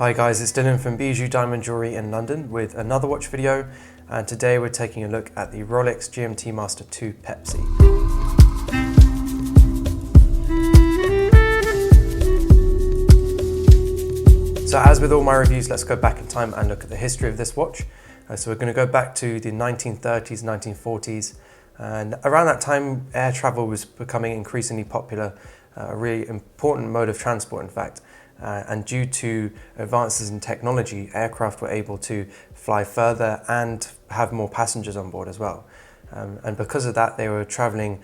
Hi guys, it's Dylan from Bijou Diamond Jewellery in London with another watch video, and today we're taking a look at the Rolex GMT-Master II Pepsi. So as with all my reviews, let's go back in time and look at the history of this watch. So we're going to go back to the 1930s, 1940s, and around that time air travel was becoming increasingly popular, a really important mode of transport in fact. And due to advances in technology, aircraft were able to fly further and have more passengers on board as well. And because of that, they were traveling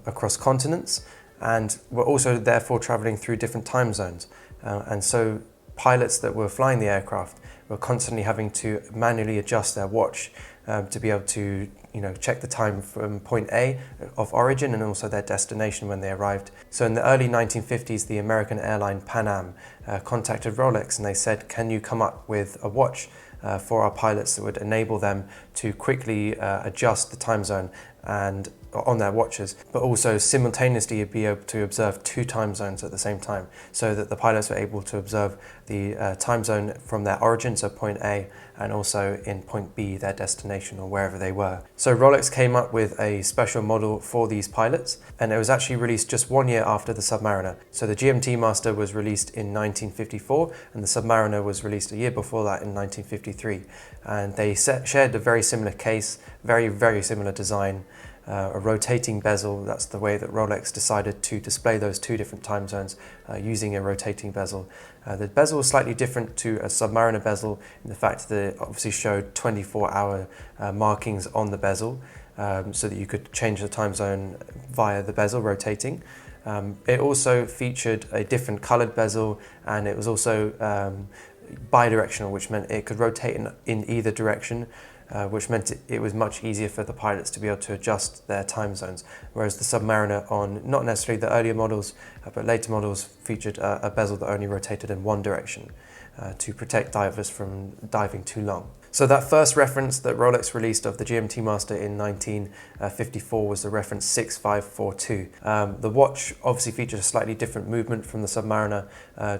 across continents and were also therefore traveling through different time zones. And so pilots that were flying the aircraft were constantly having to manually adjust their watch to be able to check the time from point A of origin and also their destination when they arrived. So in the early 1950s, the American airline Pan Am contacted Rolex and they said, can you come up with a watch for our pilots that would enable them to quickly adjust the time zone and on their watches, but also simultaneously be able to observe two time zones at the same time, so that the pilots were able to observe the time zone from their origin, so point A, and also in point B, their destination or wherever they were. So Rolex came up with a special model for these pilots, and it was actually released just 1 year after the Submariner. So the GMT Master was released in 1954, and the Submariner was released a year before that in 1953. And they shared a very similar case, very similar design. A rotating bezel, that's the way that Rolex decided to display those two different time zones using a rotating bezel. The bezel was slightly different to a Submariner bezel in the fact that it obviously showed 24-hour markings on the bezel so that you could change the time zone via the bezel rotating. It also featured a different colored bezel, and it was also bidirectional, which meant it could rotate in either direction. Which meant it was much easier for the pilots to be able to adjust their time zones. Whereas the Submariner on not necessarily the earlier models, but later models featured a bezel that only rotated in one direction to protect divers from diving too long. So that first reference that Rolex released of the GMT Master in 1954 was the reference 6542. The watch obviously featured a slightly different movement from the Submariner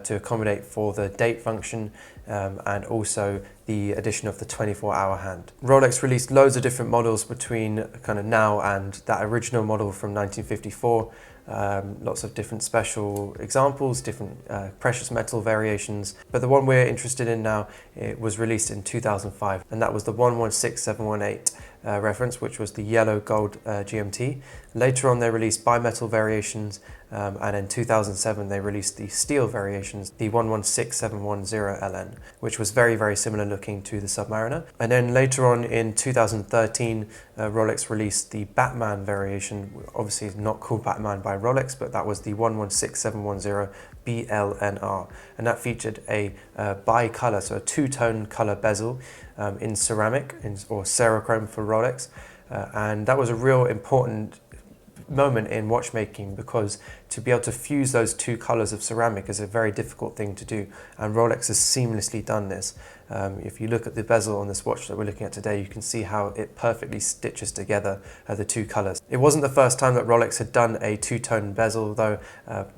to accommodate for the date function and also the addition of the 24-hour hand. Rolex released loads of different models between kind of now and that original model from 1954. Lots of different special examples, different precious metal variations, but the one we're interested in now, it was released in 2005, and that was the 116718 reference, which was the yellow gold GMT. Later on they released bimetal variations, and in 2007 they released the steel variations, the 116710LN, which was very similar looking to the Submariner. And then later on in 2013 Rolex released the Batman variation, obviously not called Batman by Rolex, but that was the 116710BLRO, and that featured a bi-color, so a two-tone color bezel in ceramic or Cerachrome for Rolex, and that was a real important moment in watchmaking, because to be able to fuse those two colors of ceramic is a very difficult thing to do, and Rolex has seamlessly done this. If you look at the bezel on this watch that we're looking at today, you can see how it perfectly stitches together the two colors. It wasn't the first time that Rolex had done a two-tone bezel, though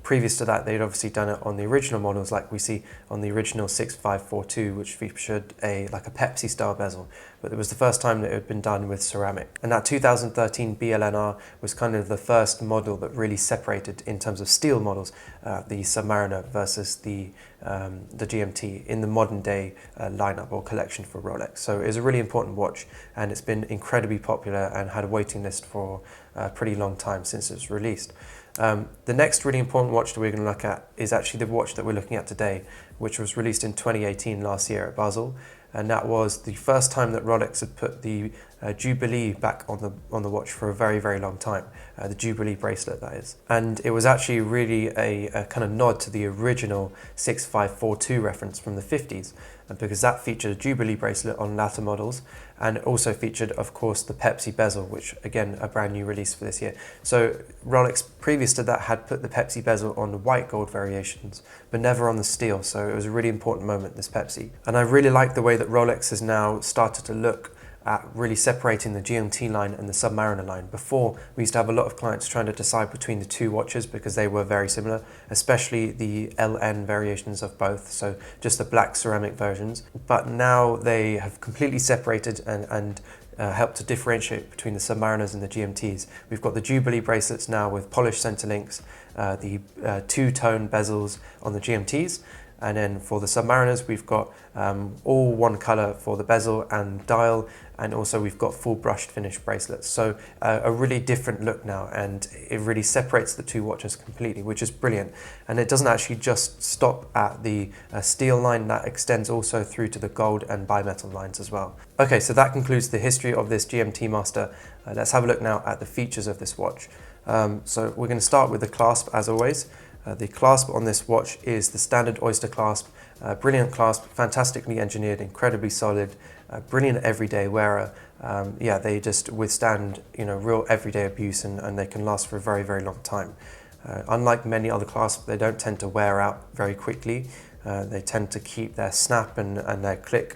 previous to that they'd obviously done it on the original models, like we see on the original 6542, which featured like a Pepsi style bezel, but it was the first time that it had been done with ceramic. And that 2013 BLNR was kind of the first model that really separated in terms of steel models the Submariner versus the GMT in the modern day lineup or collection for Rolex. So it was a really important watch, and it's been incredibly popular and had a waiting list for a pretty long time since it was released. The next really important watch that we're going to look at is actually the watch that we're looking at today, which was released in 2018 last year at Basel, and that was the first time that Rolex had put the Jubilee back on the watch for a very long time, the Jubilee bracelet, that is. And it was actually really a kind of nod to the original 6542 reference from the 50s, because that featured a Jubilee bracelet on latter models, and it also featured, of course, the Pepsi Bezel, which again, a brand new release for this year. So Rolex previous to that had put the Pepsi Bezel on the white gold variations, but never on the steel, so it was a really important moment, this Pepsi. And I really like the way that Rolex has now started to look at really separating the GMT line and the Submariner line. Before, we used to have a lot of clients trying to decide between the two watches because they were very similar, especially the LN variations of both, so just the black ceramic versions. But now they have completely separated and help to differentiate between the Submariners and the GMTs. We've got the Jubilee bracelets now with polished center links, the two-tone bezels on the GMTs, and then for the Submariners we've got all one color for the bezel and dial, and also we've got full brushed finish bracelets. So a really different look now, and it really separates the two watches completely, which is brilliant. And it doesn't actually just stop at the steel line, that extends also through to the gold and bimetal lines as well. Okay, so that concludes the history of this GMT Master. Let's have a look now at the features of this watch. So we're going to start with the clasp as always. The clasp on this watch is the standard Oyster clasp. Brilliant clasp, fantastically engineered, incredibly solid, brilliant everyday wearer. Yeah, they just withstand, real everyday abuse, and they can last for a very, very long time. Unlike many other clasps, they don't tend to wear out very quickly. They tend to keep their snap and their click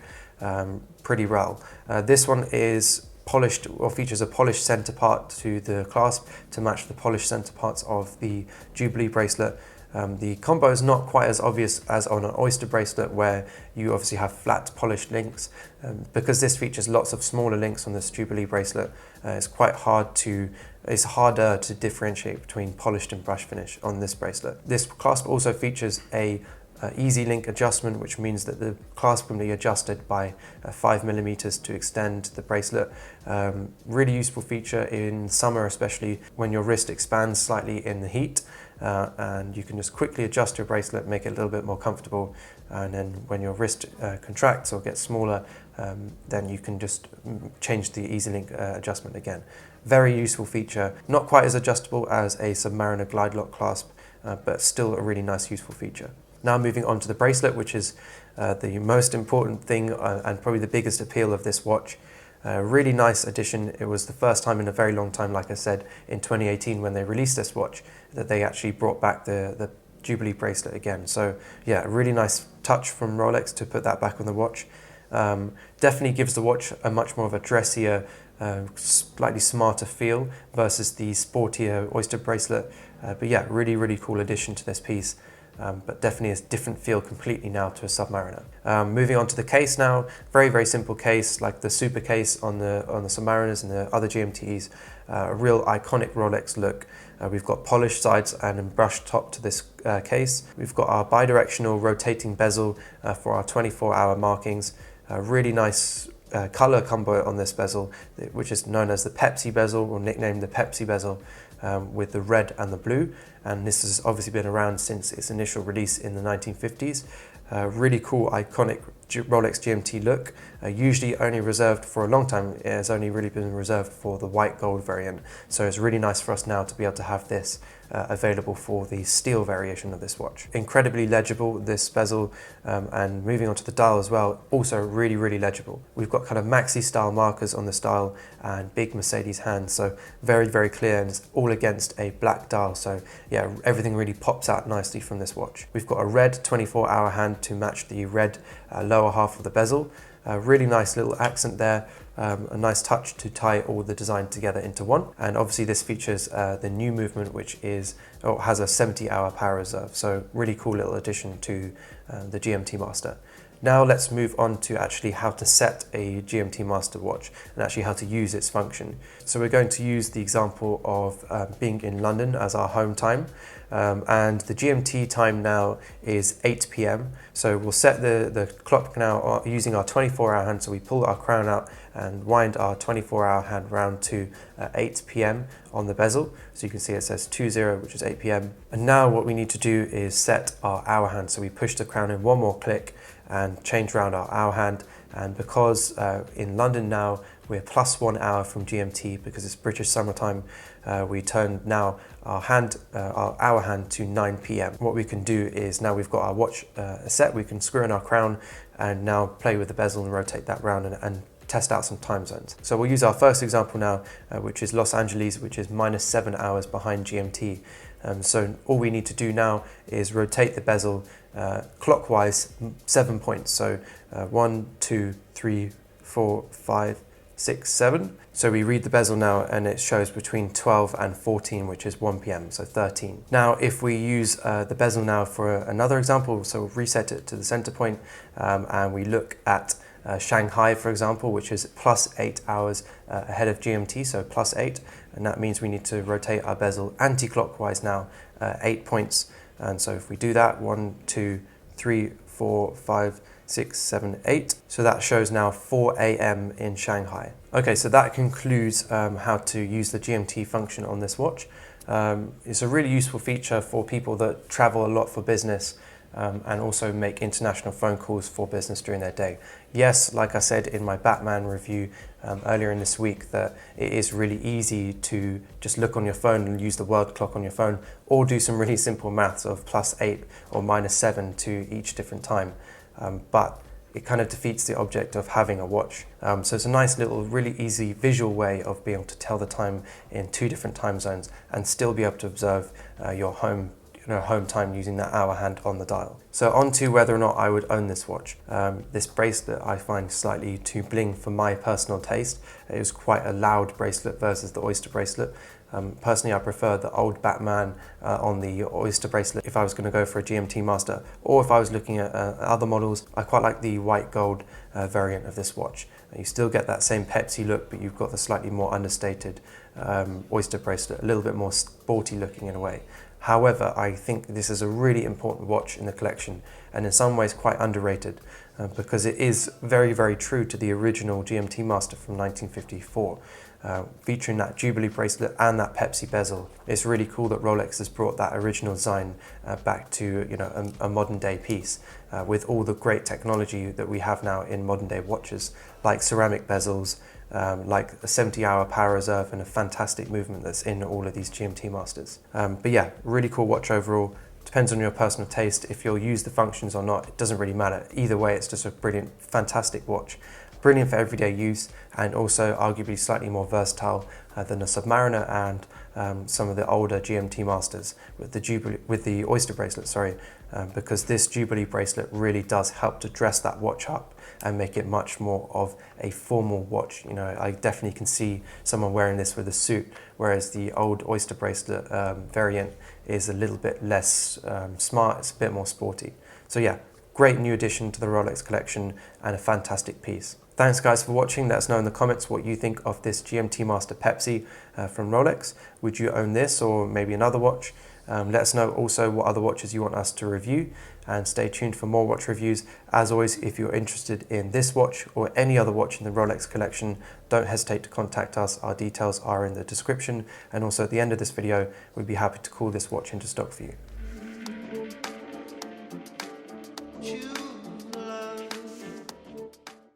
pretty well. This one is polished, or features a polished center part to the clasp to match the polished center parts of the Jubilee bracelet. The combo is not quite as obvious as on an Oyster bracelet, where you obviously have flat polished links. Because this features lots of smaller links on this Jubilee bracelet, it's harder to differentiate between polished and brush finish on this bracelet. This clasp also features a easy link adjustment, which means that the clasp can be adjusted by 5mm to extend the bracelet. Really useful feature in summer, especially when your wrist expands slightly in the heat, and you can just quickly adjust your bracelet, make it a little bit more comfortable, and then when your wrist contracts or gets smaller, then you can just change the easy link adjustment again. Very useful feature, not quite as adjustable as a Submariner glide lock clasp, but still a really nice useful feature. Now moving on to the bracelet, which is the most important thing and probably the biggest appeal of this watch. Really nice addition. It was the first time in a very long time, like I said, in 2018 when they released this watch, that they actually brought back the Jubilee bracelet again. So yeah, a really nice touch from Rolex to put that back on the watch. Definitely gives the watch a much more of a dressier, slightly smarter feel versus the sportier Oyster bracelet. But yeah, really, really cool addition to this piece. But definitely a different feel completely now to a Submariner. Moving on to the case now, very, very simple case, like the super case on the Submariners and the other GMTs. A real iconic Rolex look. We've got polished sides and a brushed top to this case. We've got our bidirectional rotating bezel for our 24-hour markings. Really nice color combo on this bezel, which is known as the Pepsi Bezel, or nicknamed the Pepsi Bezel, with the red and the blue. And this has obviously been around since its initial release in the 1950s. Really cool, iconic Rolex GMT look. Usually only reserved for a long time. It has only really been reserved for the white gold variant. So it's really nice for us now to be able to have this available for the steel variation of this watch. Incredibly legible, this bezel, and moving on to the dial as well, also really, really legible. We've got kind of maxi style markers on this dial and big Mercedes hands, so very, very clear, and it's all against a black dial. So yeah, everything really pops out nicely from this watch. We've got a red 24-hour hand to match the red lower half of the bezel. Really nice little accent there. A nice touch to tie all the design together into one. And obviously this features the new movement, which has a 70-hour power reserve. So really cool little addition to the GMT Master. Now let's move on to actually how to set a GMT Master watch and actually how to use its function. So we're going to use the example of being in London as our home time. And the GMT time now is 8 p.m. So we'll set the clock now using our 24-hour hand. So we pull our crown out and wind our 24-hour hand round to 8 p.m. on the bezel. So you can see it says 20, which is 8 p.m. And now what we need to do is set our hour hand. So we push the crown in one more click and change around our hour hand. And because in London now we're plus 1 hour from GMT because it's British summertime, we turn now our hour hand to 9 p.m. What we can do is, now we've got our watch set, we can screw in our crown and now play with the bezel and rotate that round and test out some time zones. So we'll use our first example now, which is Los Angeles, which is minus 7 hours behind GMT. So all we need to do now is rotate the bezel clockwise 7 points. So 1, 2, 3, 4, 5, 1267. So we read the bezel now and it shows between 12 and 14, which is 1 p.m, so 13. Now, if we use the bezel now for another example, so we'll reset it to the center point, and we look at Shanghai, for example, which is +8 hours ahead of GMT, so +8, and that means we need to rotate our bezel anti-clockwise now 8 points. And so if we do that, 1, 2, 3, 4, 5, 6, 7, 8. So that shows now 4 a.m. in Shanghai. Okay, so that concludes how to use the GMT function on this watch. It's a really useful feature for people that travel a lot for business, and also make international phone calls for business during their day. Yes, like I said in my Batman review earlier in this week, that it is really easy to just look on your phone and use the world clock on your phone, or do some really simple maths of +8 or -7 to each different time. But it kind of defeats the object of having a watch. So it's a nice little, really easy visual way of being able to tell the time in 2 different time zones and still be able to observe your home time using that hour hand on the dial. So on to whether or not I would own this watch. This bracelet I find slightly too bling for my personal taste. It was quite a loud bracelet versus the Oyster bracelet. Personally, I prefer the old Batman on the Oyster bracelet if I was going to go for a GMT Master, or if I was looking at other models. I quite like the white gold variant of this watch. You still get that same Pepsi look, but you've got the slightly more understated Oyster bracelet, a little bit more sporty looking in a way. However, I think this is a really important watch in the collection, and in some ways quite underrated, because it is very, very true to the original GMT Master from 1954, featuring that Jubilee bracelet and that Pepsi bezel. It's really cool that Rolex has brought that original design back to a modern day piece, with all the great technology that we have now in modern day watches, like ceramic bezels, like a 70-hour power reserve, and a fantastic movement that's in all of these GMT Masters. But yeah, really cool watch overall. Depends on your personal taste. If you'll use the functions or not, it doesn't really matter. Either way, it's just a brilliant, fantastic watch. Brilliant for everyday use, and also arguably slightly more versatile than the Submariner and some of the older GMT Masters with the Oyster bracelet, because this Jubilee bracelet really does help to dress that watch up and make it much more of a formal watch. I definitely can see someone wearing this with a suit, whereas the old Oyster bracelet variant is a little bit less smart, it's a bit more sporty. So yeah, great new addition to the Rolex collection and a fantastic piece. Thanks guys for watching. Let us know in the comments what you think of this GMT Master Pepsi from Rolex. Would you own this or maybe another watch? Let us know also what other watches you want us to review, and stay tuned for more watch reviews. As always, if you're interested in this watch or any other watch in the Rolex collection, don't hesitate to contact us. Our details are in the description, and also at the end of this video, we'd be happy to call this watch into stock for you.